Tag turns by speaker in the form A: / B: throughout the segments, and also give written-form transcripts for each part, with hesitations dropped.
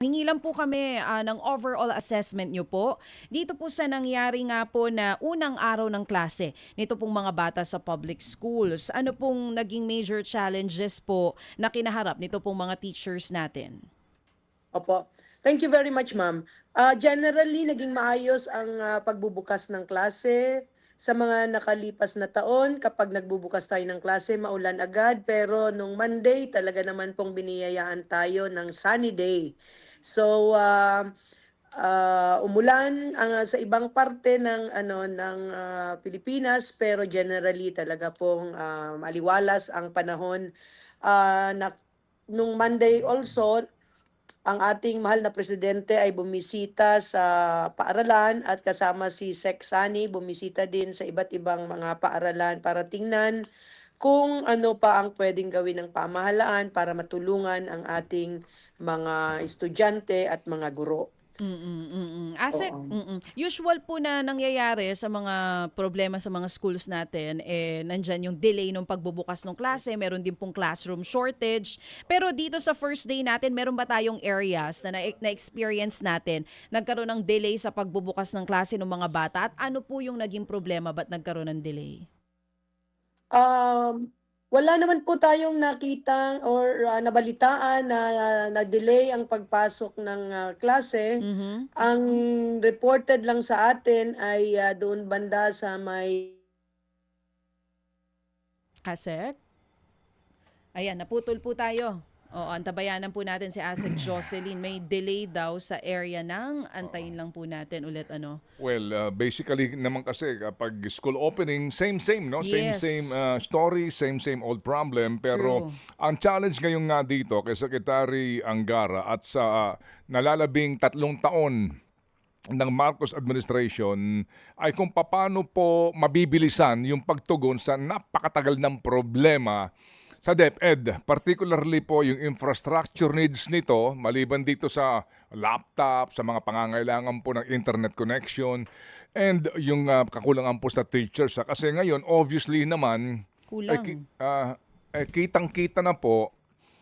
A: Hingi lang po kami ng overall assessment nyo po. Dito po sa nangyari nga po na unang araw ng klase nito pong mga bata sa public schools. Ano pong naging major challenges po na kinaharap nito pong mga teachers natin?
B: Opo. Thank you very much, ma'am. Generally, naging maayos ang pagbubukas ng klase. Sa mga nakalipas na taon, kapag nagbubukas tayo ng klase, maulan agad. Pero nung Monday, talaga naman pong biniyayaan tayo ng sunny day. So, umulan sa ibang parte ng Pilipinas, pero generally talaga pong maliwalas ang panahon. Nung Monday also, ang ating mahal na presidente ay bumisita sa paaralan at kasama si Sec Sani bumisita din sa iba't ibang mga paaralan para tingnan kung ano pa ang pwedeng gawin ng pamahalaan para matulungan ang ating mga estudyante at mga guro.
A: Asek,
B: Oo.
A: usual po na nangyayari sa mga problema sa mga schools natin, nandyan yung delay ng pagbubukas ng klase, meron din pong classroom shortage. Pero dito sa first day natin, meron ba tayong areas na-experience natin, nagkaroon ng delay sa pagbubukas ng klase ng mga bata? At ano po yung naging problema, ba't nagkaroon ng delay?
B: Wala naman po tayong nakitang or nabalitaan na na-delay ang pagpasok ng klase.
A: Mhm.
B: Ang reported lang sa atin ay doon banda sa may
A: Asek? Ayan, naputol po tayo. Oo, antabayanan po natin si Asek Jocelyn. May delay daw sa area ng
C: Oo.
A: antayin lang po natin ulit ano.
C: Well, basically naman kasi kapag school opening, same-same, no? Same-same
A: Yes,
C: story, same-same old problem. Pero
A: true.
C: ang challenge ngayon nga dito kay Secretary Angara at sa nalalabing 3 taon ng Marcos administration ay kung paano po mabibilisan yung pagtugon sa napakatagal ng problema sa DepEd, particularly po yung infrastructure needs nito, maliban dito sa laptop, sa mga pangangailangan po ng internet connection, and yung kakulangan po sa teachers. Kasi ngayon, obviously naman, ay,
A: Kulang.
C: kitang-kita na po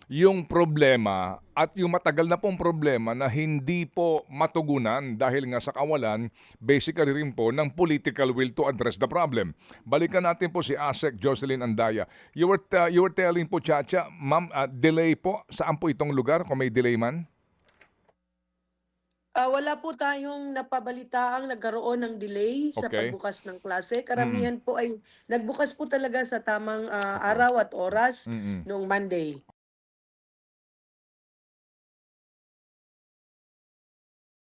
C: yung problema at yung matagal na pong problema na hindi po matugunan dahil nga sa kawalan, basically rin po, ng political will to address the problem. Balikan natin po si Asek Jocelyn Andaya. You were telling po, Chacha, ma'am, delay po. Saan po itong lugar kung may delay man?
B: wala po tayong napabalitaang nagkaroon ng delay sa
C: Okay.
B: pagbukas ng klase.
C: Mm-mm.
B: Karamihan po ay nagbukas po talaga sa tamang araw at oras
C: Mm-mm.
B: noong Monday.